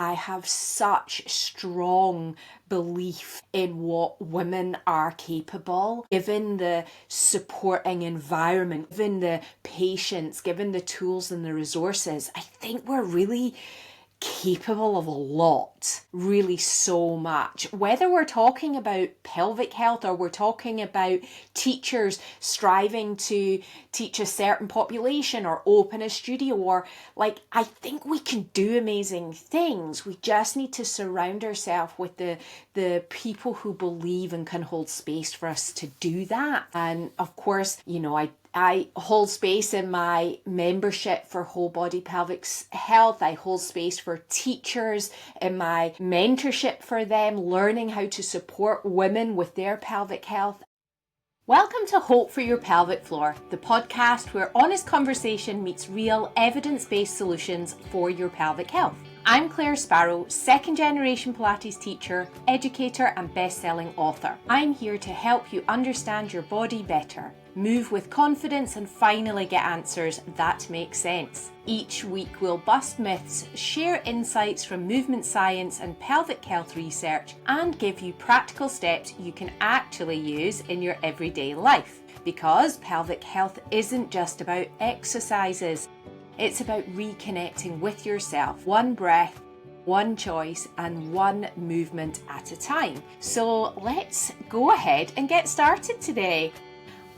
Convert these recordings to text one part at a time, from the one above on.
I have such strong belief in what women are capable, given the supporting environment, given the patience, given the tools and the resources. I think we're really capable of a lot, really so much. Whether we're talking about pelvic health or we're talking about teachers striving to teach a certain population or open a studio, or I think we can do amazing things. We just need to surround ourselves with the people who believe and can hold space for us to do that. And of course, I hold space in my membership for Whole Body Pelvic Health. I hold space for teachers in my mentorship for them, learning how to support women with their pelvic health. Welcome to Hope for Your Pelvic Floor, the podcast where honest conversation meets real evidence-based solutions for your pelvic health. I'm Claire Sparrow, second generation Pilates teacher, educator and best-selling author. I'm here to help you understand your body better, move with confidence and finally get answers that make sense. Each week we'll bust myths, share insights from movement science and pelvic health research, and give you practical steps you can actually use in your everyday life. Because pelvic health isn't just about exercises. It's about reconnecting with yourself, one breath, one choice, and one movement at a time. So let's go ahead and get started today.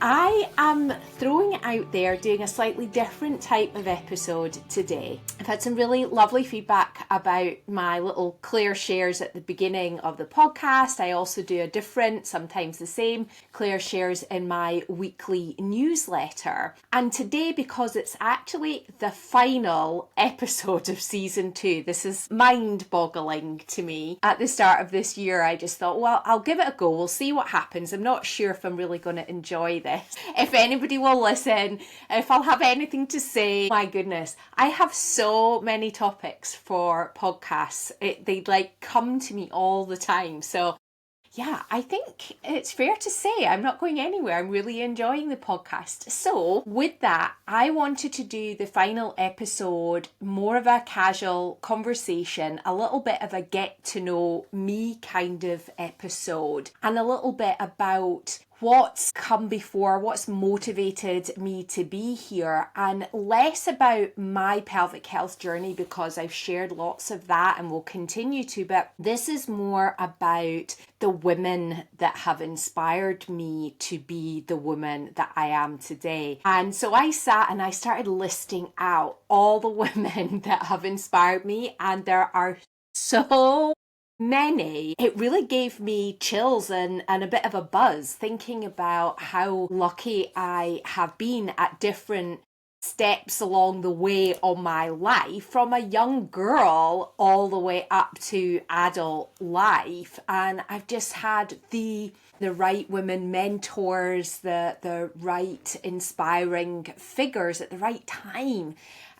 I am throwing it out there, doing a slightly different type of episode today. I've had some really lovely feedback about my little Claire shares at the beginning of the podcast. I also do a different, sometimes the same, Claire shares in my weekly newsletter. And today, because it's actually the final episode of season 2, this is mind-boggling to me. At the start of this year, I just thought, well, I'll give it a go. We'll see what happens. I'm not sure if I'm really going to enjoy this. If anybody will listen, if I'll have anything to say. My goodness, I have so many topics for podcasts. They come to me all the time. So yeah, I think it's fair to say I'm not going anywhere. I'm really enjoying the podcast. So with that, I wanted to do the final episode, more of a casual conversation, a little bit of a get to know me kind of episode, and a little bit about what's come before, what's motivated me to be here, and less about my pelvic health journey because I've shared lots of that and will continue to, but this is more about the women that have inspired me to be the woman that I am today. And so I sat and I started listing out all the women that have inspired me, and there are so many. It really gave me chills and a bit of a buzz thinking about how lucky I have been at different steps along the way of my life, from a young girl all the way up to adult life. And I've just had the right women mentors, the right inspiring figures at the right time.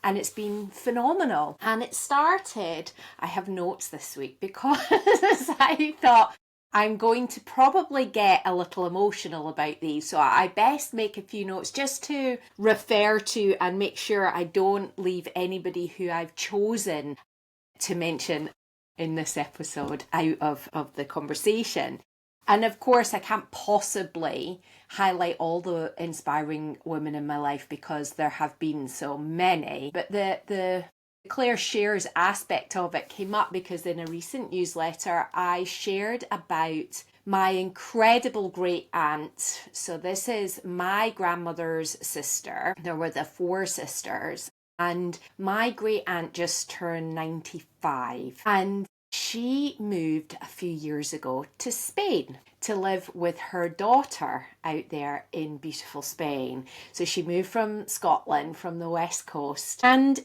And it's been phenomenal. And it started, I have notes this week because I thought I'm going to probably get a little emotional about these. So I best make a few notes just to refer to and make sure I don't leave anybody who I've chosen to mention in this episode out of the conversation. And of course, I can't possibly highlight all the inspiring women in my life because there have been so many. But the Claire shares aspect of it came up because in a recent newsletter, I shared about my incredible great aunt. So this is my grandmother's sister. There were the 4 sisters. And my great aunt just turned 95. And she moved a few years ago to Spain to live with her daughter out there in beautiful Spain. So she moved from Scotland, from the West Coast. And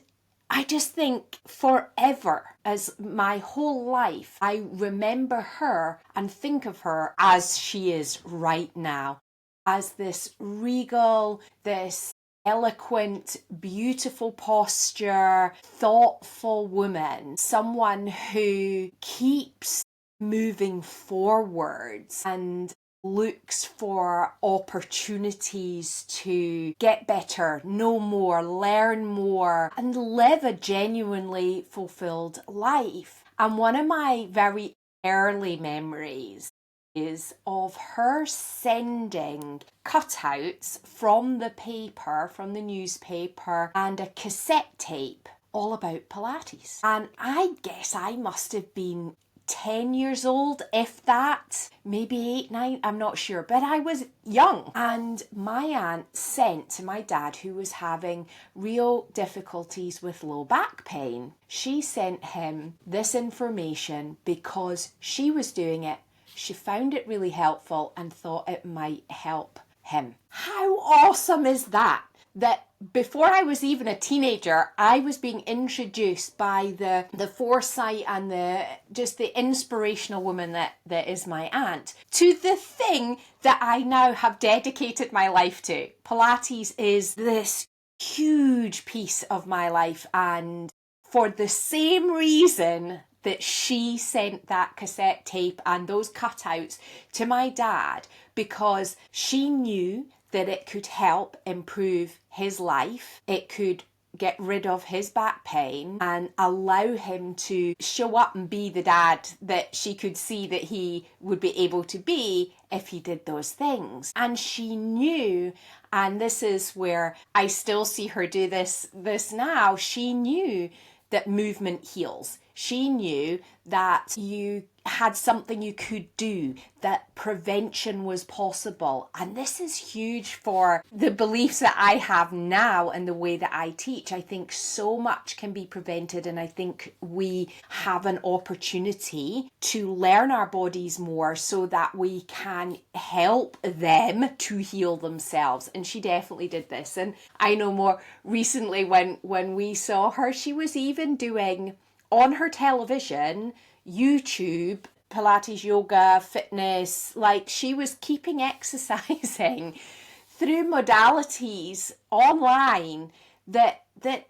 I just think forever, as my whole life, I remember her and think of her as she is right now, as this regal, this eloquent, beautiful posture, thoughtful woman, someone who keeps moving forwards and looks for opportunities to get better, know more, learn more, and live a genuinely fulfilled life. And one of my very early memories is of her sending cutouts from the paper, from the newspaper, and a cassette tape all about Pilates. And I guess I must have been 10 years old, if that, maybe 8, 9, I'm not sure, but I was young. And my aunt sent to my dad, who was having real difficulties with low back pain, she sent him this information because she was doing it. She found it really helpful and thought it might help him. How awesome is that? That before I was even a teenager, I was being introduced by the foresight and the inspirational woman that is my aunt to the thing that I now have dedicated my life to. Pilates is this huge piece of my life, and for the same reason that she sent that cassette tape and those cutouts to my dad, because she knew that it could help improve his life. It could get rid of his back pain and allow him to show up and be the dad that she could see that he would be able to be if he did those things. And she knew, and this is where I still see her do this now, she knew that movement heals. She knew that you had something you could do, that prevention was possible. And this is huge for the beliefs that I have now and the way that I teach. I think so much can be prevented, and I think we have an opportunity to learn our bodies more so that we can help them to heal themselves. And she definitely did this. And I know more recently when we saw her, she was even doing on her television, YouTube, Pilates, yoga, fitness, like she was keeping exercising through modalities online that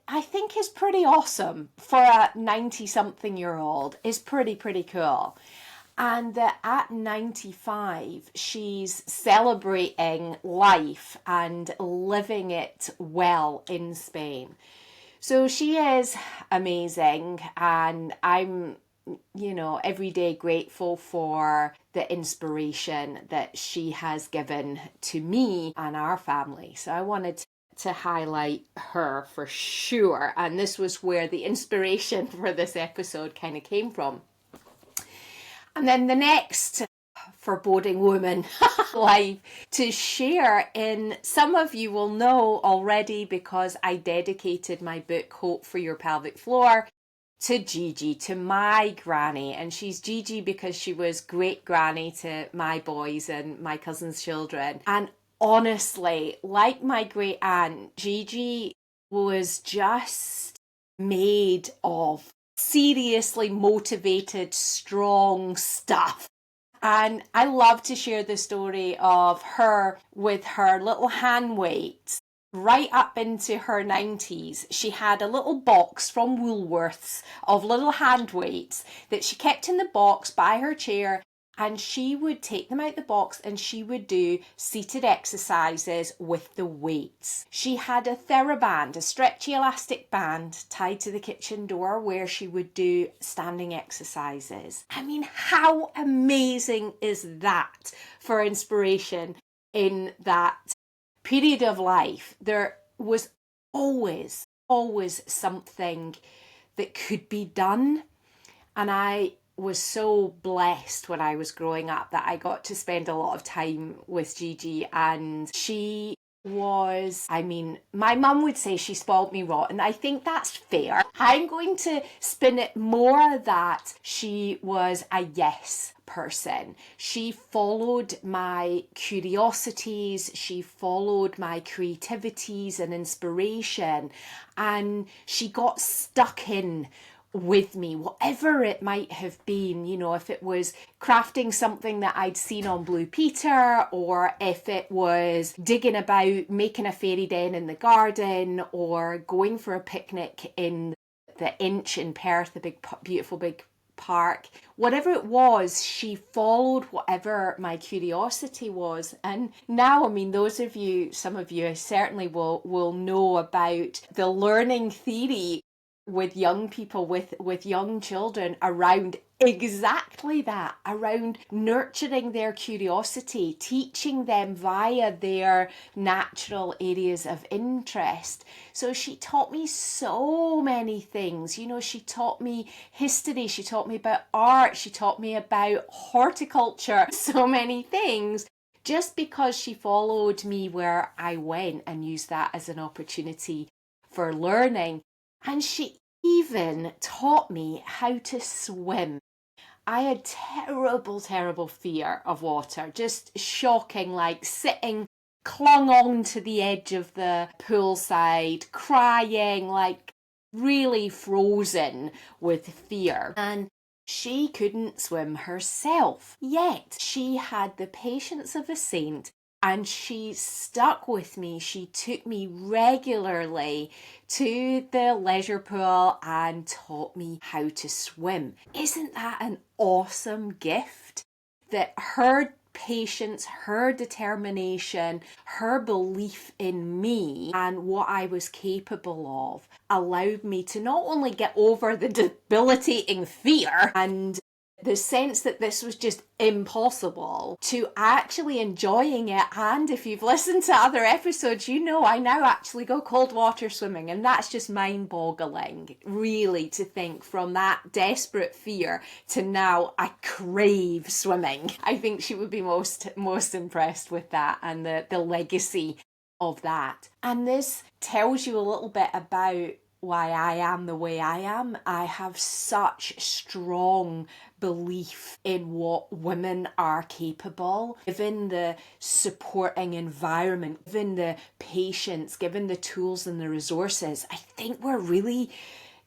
I think is pretty awesome for a 90-something-year-old, is pretty cool. And that at 95, she's celebrating life and living it well in Spain. So she is amazing, and I'm, every day grateful for the inspiration that she has given to me and our family. So I wanted to highlight her for sure. And this was where the inspiration for this episode kind of came from. And then the next foreboding woman life to share, in some of you will know already because I dedicated my book Hope for Your Pelvic Floor to Gigi, to my granny. And she's Gigi because she was great granny to my boys and my cousin's children. And honestly, like my great aunt, Gigi was just made of seriously motivated, strong stuff. And I love to share the story of her with her little hand weights right up into her 90s. She had a little box from Woolworths of little hand weights that she kept in the box by her chair, and she would take them out the box and she would do seated exercises with the weights. She had a TheraBand, a stretchy elastic band tied to the kitchen door where she would do standing exercises. I mean, how amazing is that for inspiration in that period of life? There was always something that could be done. And I was so blessed when I was growing up that I got to spend a lot of time with Gigi, and she was, my mum would say she spoiled me rotten. I think that's fair. I'm going to spin it more that she was a yes person. She followed my curiosities, she followed my creativities and inspiration, and she got stuck in with me, whatever it might have been, if it was crafting something that I'd seen on Blue Peter, or if it was digging about making a fairy den in the garden, or going for a picnic in the Inch in Perth, the big, beautiful big park. Whatever it was, she followed whatever my curiosity was. And now, some of you certainly will know about the learning theory with young people, with young children, around exactly that, around nurturing their curiosity, teaching them via their natural areas of interest. So she taught me so many things. You know, she taught me history, she taught me about art, she taught me about horticulture, so many things, just because she followed me where I went and used that as an opportunity for learning. And she even taught me how to swim. I had terrible, terrible fear of water, just shocking, like sitting clung on to the edge of the poolside, crying, like really frozen with fear. And she couldn't swim herself, yet she had the patience of a saint, and she stuck with me. She took me regularly to the leisure pool and taught me how to swim. Isn't that an awesome gift? That her patience, her determination, her belief in me and what I was capable of allowed me to not only get over the debilitating fear and the sense that this was just impossible, to actually enjoying it. And if you've listened to other episodes, you know I now actually go cold water swimming, and that's just mind-boggling, really, to think from that desperate fear to now I crave swimming. I think she would be most impressed with that and the legacy of that. And this tells you a little bit about why I am the way I am. I have such strong belief in what women are capable, given the supporting environment, given the patience, given the tools and the resources. I think we're really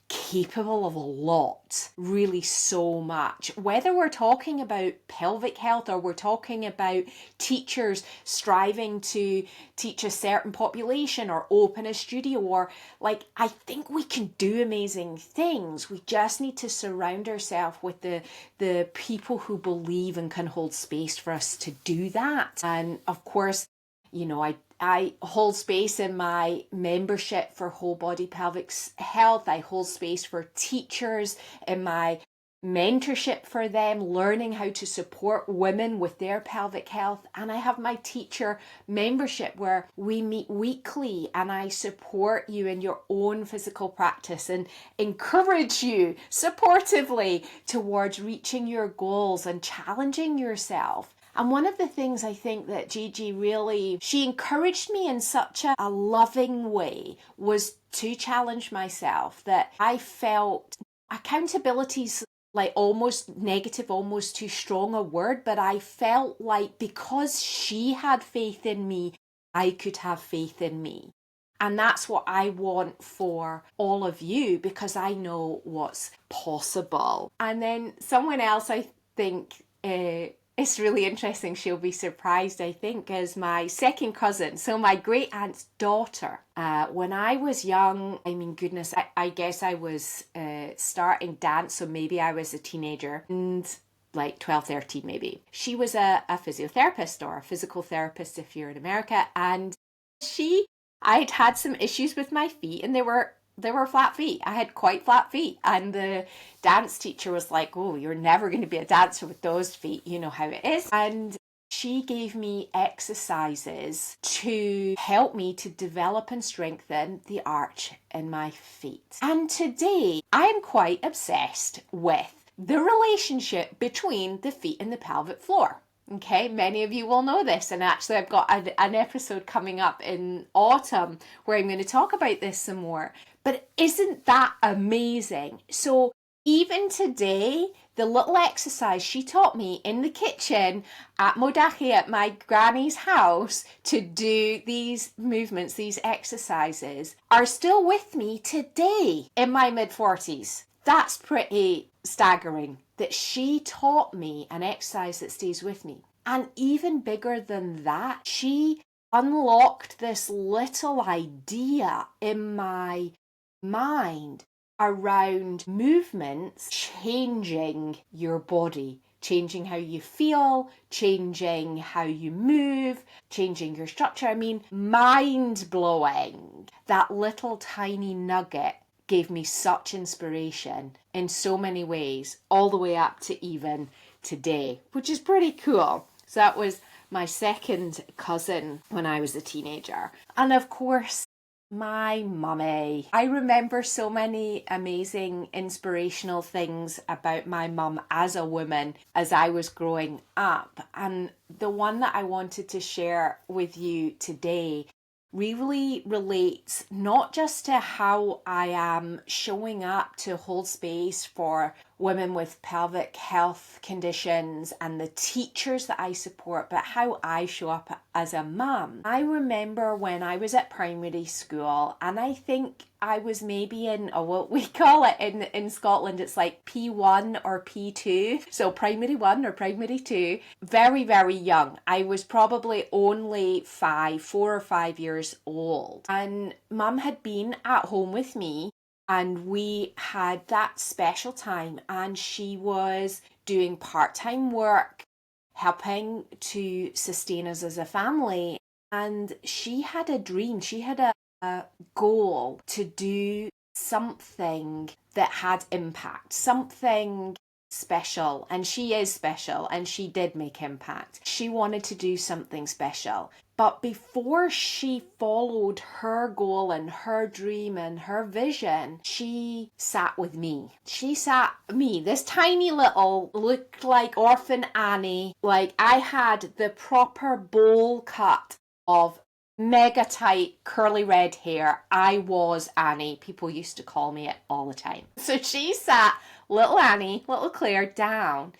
capable of a lot, really so much. Whether we're talking about pelvic health or we're talking about teachers striving to teach a certain population or open a studio, or like, I think we can do amazing things. We just need to surround ourselves with the people who believe and can hold space for us to do that. And of course, you know, I hold space in my membership for whole body pelvic health. I hold space for teachers in my mentorship for them, learning how to support women with their pelvic health. And I have my teacher membership where we meet weekly and I support you in your own physical practice and encourage you supportively towards reaching your goals and challenging yourself. And one of the things I think that Gigi really, she encouraged me in such a loving way was to challenge myself, that I felt accountability's like almost negative, almost too strong a word, but I felt like because she had faith in me, I could have faith in me. And that's what I want for all of you, because I know what's possible. And then someone else, I think, it's really interesting, she'll be surprised, I think, is my second cousin, so my great aunt's daughter. When I was young, I mean, goodness, I guess I was starting dance, so maybe I was a teenager, and like 12, 13 maybe. She was a physiotherapist, or a physical therapist if you're in America, and I'd had some issues with my feet, and they were flat feet. I had quite flat feet. And the dance teacher was like, oh, you're never going to be a dancer with those feet. You know how it is. And she gave me exercises to help me to develop and strengthen the arch in my feet. And today, I'm quite obsessed with the relationship between the feet and the pelvic floor. Okay, many of you will know this, and actually I've got an episode coming up in autumn where I'm going to talk about this some more. But isn't that amazing? So even today, the little exercise she taught me in the kitchen at Modachi at my granny's house to do these movements, these exercises, are still with me today in my mid-40s. That's pretty staggering that she taught me an exercise that stays with me. And even bigger than that, she unlocked this little idea in my mind around movements changing your body, changing how you feel, changing how you move, changing your structure. I mean, mind-blowing. That little tiny nugget gave me such inspiration in so many ways, all the way up to even today, which is pretty cool. So that was my second cousin when I was a teenager. And of course, my mummy. I remember so many amazing inspirational things about my mum as a woman as I was growing up. And the one that I wanted to share with you today really relates not just to how I am showing up to hold space for women with pelvic health conditions and the teachers that I support, but how I show up as a mum. I remember when I was at primary school, and I think I was maybe in, what we call it in Scotland, it's like P1 or P2. So primary 1 or primary 2. Very, very young. I was probably only 4 or 5 years old. And mum had been at home with me, and we had that special time, and she was doing part-time work, helping to sustain us as a family. And she had a dream. She had a goal to do something that had impact, something special. And she is special, and she did make impact. She wanted to do something special. But before she followed her goal and her dream and her vision, she sat with me. She sat me, this tiny little, looked like orphan Annie. Like, I had the proper bowl cut of mega tight curly red hair. I was Annie. People used to call me it all the time. So she sat little Annie, little Claire down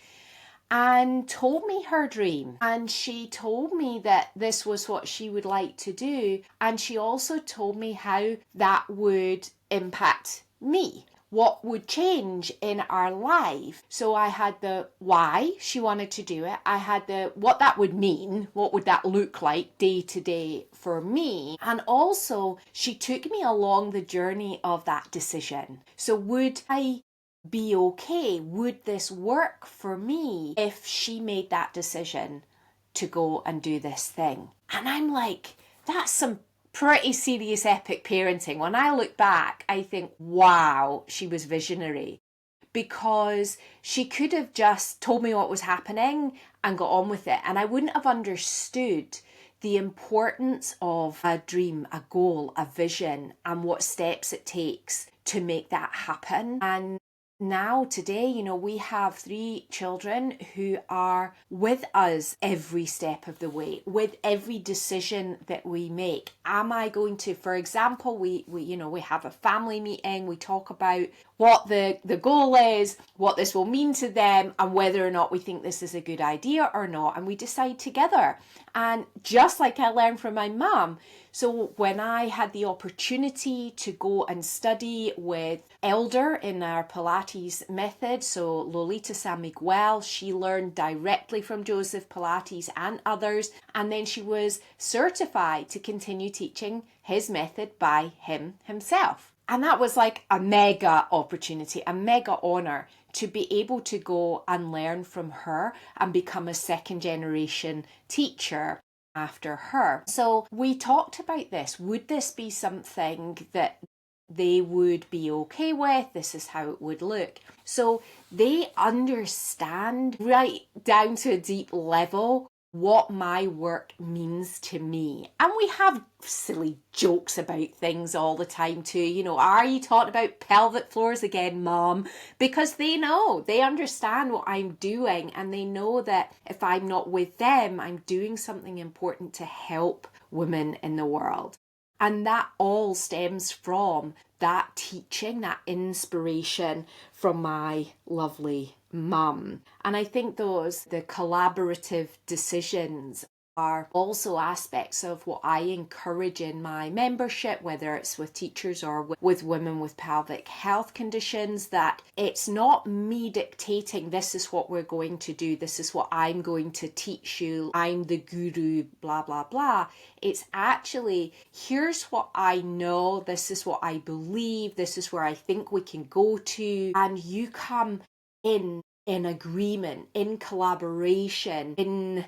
and told me her dream. And she told me that this was what she would like to do. And she also told me how that would impact me, what would change in our life. So I had the why she wanted to do it. I had the what that would mean, what would that look like day to day for me. And also she took me along the journey of that decision. So would I be okay? Would this work for me if she made that decision to go and do this thing? And I'm like, that's some pretty serious epic parenting. When I look back, I think, wow, she was visionary, because she could have just told me what was happening and got on with it, and I wouldn't have understood the importance of a dream, a goal, a vision, and what steps it takes to make that happen. And now today, we have 3 children who are with us every step of the way, with every decision that we make. Am I going to, for example, we have a family meeting, we talk about what the goal is, what this will mean to them, and whether or not we think this is a good idea or not, and we decide together. And just like I learned from my mum, so when I had the opportunity to go and study with Elder in our Pilates method, so Lolita San Miguel, she learned directly from Joseph Pilates and others, and then she was certified to continue teaching his method by himself. And that was like a mega opportunity, a mega honor to be able to go and learn from her and become a second generation teacher after her. So we talked about this. Would this be something that they would be okay with? This is how it would look. So they understand right down to a deep level what my work means to me. And we have silly jokes about things all the time too. Are you talking about pelvic floors again, Mom? Because they know, they understand what I'm doing, and they know that if I'm not with them, I'm doing something important to help women in the world. And that all stems from that teaching, that inspiration from my lovely mum. And I think the collaborative decisions are also aspects of what I encourage in my membership, whether it's with teachers or with women with pelvic health conditions, that it's not me dictating this is what we're going to do, this is what I'm going to teach you, I'm the guru, blah, blah, blah. It's actually, here's what I know, this is what I believe, this is where I think we can go to, and you come in agreement, in collaboration, in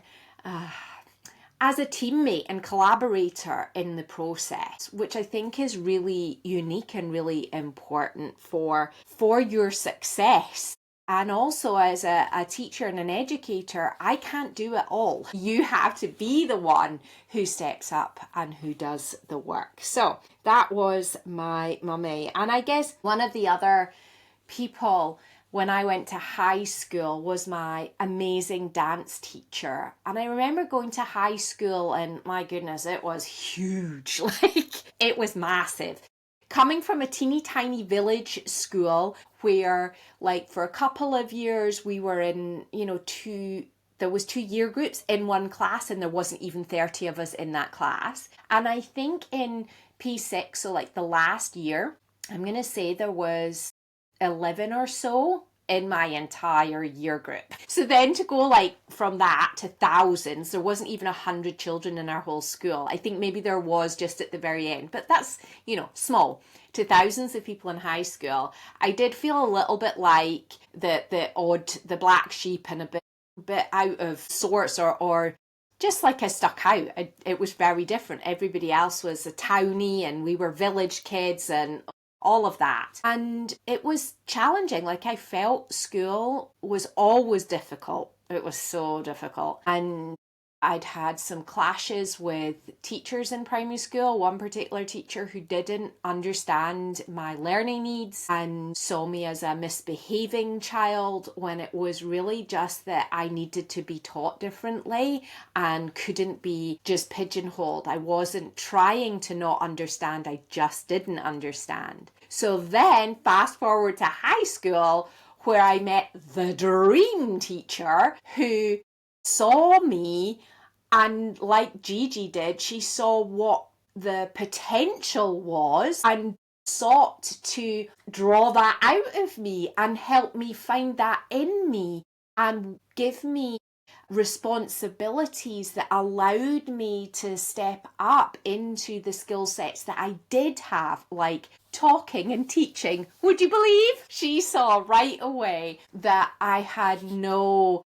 as a teammate and collaborator in the process, which I think is really unique and really important for your success. And also as a teacher and an educator, I can't do it all. You have to be the one who steps up and who does the work. So that was my mummy. And I guess one of the other people when I went to high school was my amazing dance teacher. And I remember going to high school and my goodness, it was huge. Like, it was massive. Coming from a teeny tiny village school where, like, for a couple of years we were in, there was 2 year groups in one class and there wasn't even 30 of us in that class. And I think in P6, so like the last year, I'm going to say there was 11 or so in my entire year group. So then to go like from that to thousands, there wasn't even 100 children in our whole school. I think maybe there was just at the very end, but that's, small. To thousands of people in high school, I did feel a little bit like the black sheep and a bit out of sorts, or just like I stuck out. It was very different. Everybody else was a townie and we were village kids and all of that. And it was challenging. Like, I felt school was always difficult. It was so difficult. And I'd had some clashes with teachers in primary school. One particular teacher who didn't understand my learning needs and saw me as a misbehaving child, when it was really just that I needed to be taught differently and couldn't be just pigeonholed. I wasn't trying to not understand, I just didn't understand. So then fast forward to high school, where I met the dream teacher who saw me, and like Gigi did, she saw what the potential was and sought to draw that out of me and help me find that in me and give me responsibilities that allowed me to step up into the skill sets that I did have, like talking and teaching. Would you believe? She saw right away that I had no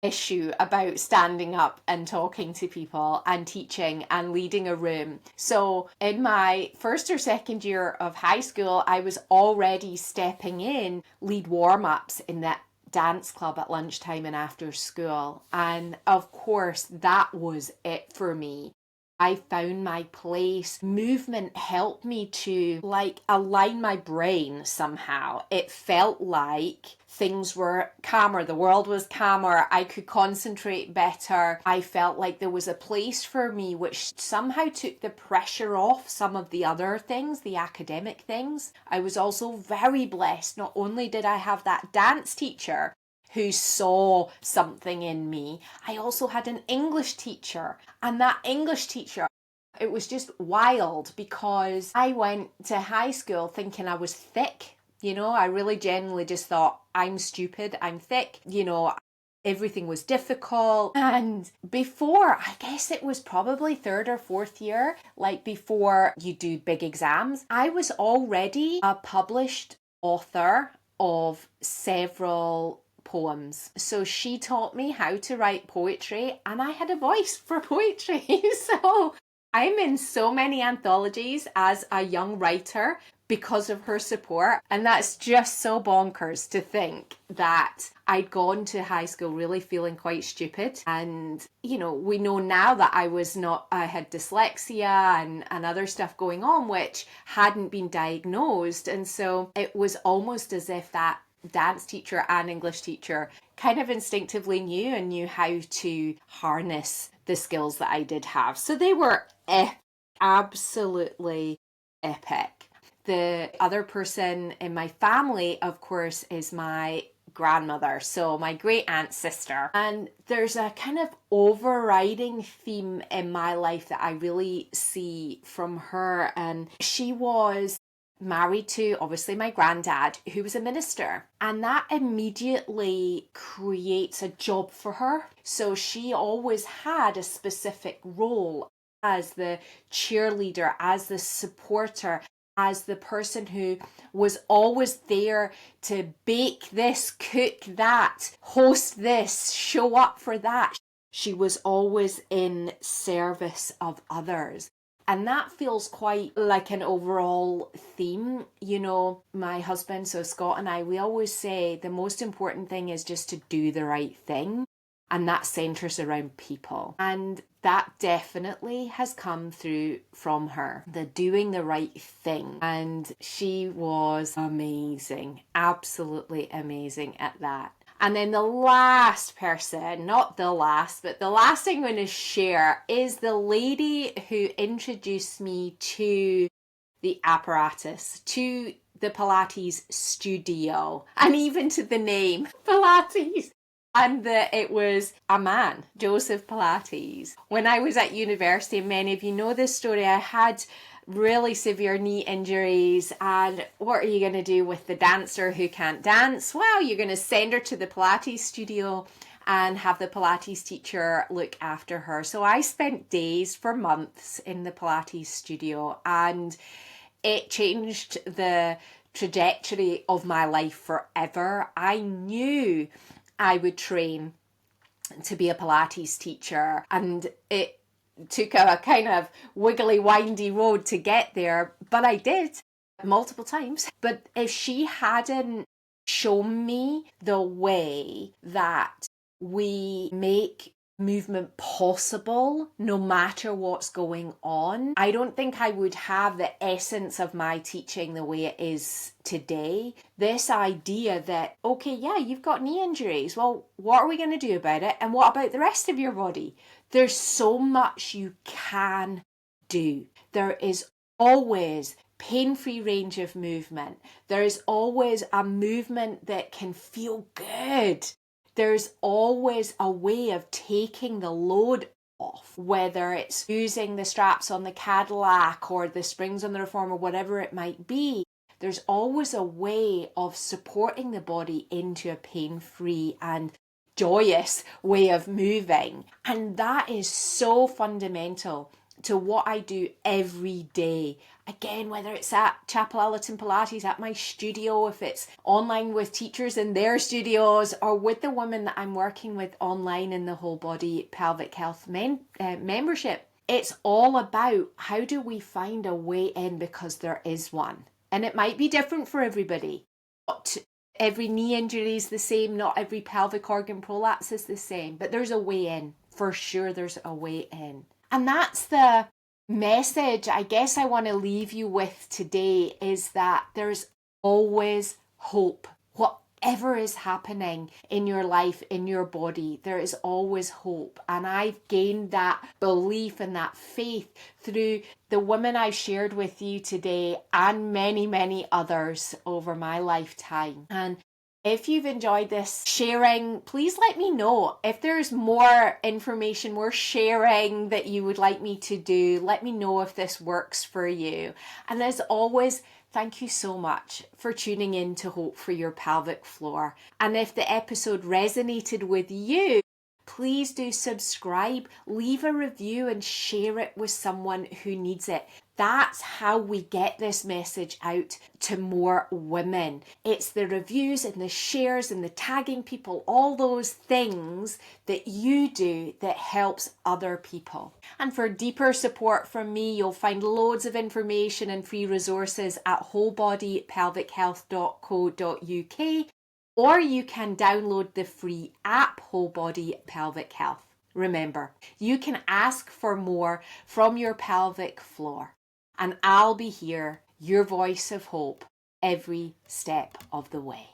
issue about standing up and talking to people and teaching and leading a room. So in my first or second year of high school, I was already stepping in lead warm-ups in that dance club at lunchtime and after school. And of course, that was it for me. I found my place. Movement helped me to align my brain somehow. It felt like things were calmer. The world was calmer. I could concentrate better. I felt like there was a place for me which somehow took the pressure off some of the other things, the academic things. I was also very blessed. Not only did I have that dance teacher who saw something in me, I also had an English teacher. And that English teacher, it was just wild because I went to high school thinking I was thick. I really genuinely just thought, I'm stupid, I'm thick, everything was difficult. And before, I guess it was probably third or fourth year, like before you do big exams, I was already a published author of several poems. So she taught me how to write poetry and I had a voice for poetry. So I'm in so many anthologies as a young writer because of her support. And that's just so bonkers to think that I'd gone to high school really feeling quite stupid. And, we know now that I had dyslexia and other stuff going on, which hadn't been diagnosed. And so it was almost as if that dance teacher and English teacher kind of instinctively knew how to harness the skills that I did have. So they were absolutely epic. The other person in my family, of course, is my grandmother, so my great aunt's sister. And there's a kind of overriding theme in my life that I really see from her. And she was married to, obviously, my granddad, who was a minister. And that immediately creates a job for her. So she always had a specific role as the cheerleader, as the supporter, as the person who was always there to bake this, cook that, host this, show up for that. She was always in service of others. And that feels quite like an overall theme. You know, my husband, so Scott, and I, we always say the most important thing is just to do the right thing. And that centers around people. And that definitely has come through from her, the doing the right thing. And she was amazing, absolutely amazing at that. And then the last person, not the last, but the last I'm going to share is the lady who introduced me to the apparatus, to the Pilates studio, and even to the name Pilates. And it was a man, Joseph Pilates. When I was at university, many of you know this story, I had really severe knee injuries. And what are you going to do with the dancer who can't dance? Well, you're going to send her to the Pilates studio and have the Pilates teacher look after her. So I spent days for months in the Pilates studio, and it changed the trajectory of my life forever. I knew I would train to be a Pilates teacher, and it took a kind of wiggly, windy road to get there, but I did multiple times. But if she hadn't shown me the way that we make movement possible no matter what's going on, I don't think I would have the essence of my teaching the way it is today. This idea that, okay, yeah, you've got knee injuries. Well, what are we going to do about it? And what about the rest of your body? There's so much you can do. There is always pain-free range of movement. There is always a movement that can feel good. There's always a way of taking the load off, whether it's using the straps on the Cadillac or the springs on the Reformer, whatever it might be. There's always a way of supporting the body into a pain-free and joyous way of moving. And that is so fundamental to what I do every day. Again, whether it's at Chapel Allerton Pilates, at my studio, if it's online with teachers in their studios, or with the women that I'm working with online in the Whole Body Pelvic Health membership. It's all about how do we find a way in, because there is one. And it might be different for everybody. Not every knee injury is the same, not every pelvic organ prolapse is the same, but there's a way in. For sure, there's a way in. And that's the message I guess I want to leave you with today, is that there's always hope. Whatever is happening in your life, in your body, there is always hope. And I've gained that belief and that faith through the women I've shared with you today and many, many others over my lifetime. And if you've enjoyed this sharing, please let me know. If there's more information, more sharing that you would like me to do, let me know if this works for you. And as always, thank you so much for tuning in to Hope for Your Pelvic Floor. And if the episode resonated with you, please do subscribe, leave a review and share it with someone who needs it. That's how we get this message out to more women. It's the reviews and the shares and the tagging people, all those things that you do that helps other people. And for deeper support from me, you'll find loads of information and free resources at wholebodypelvichealth.co.uk, or you can download the free app Whole Body Pelvic Health. Remember, you can ask for more from your pelvic floor, and I'll be here, your voice of hope, every step of the way.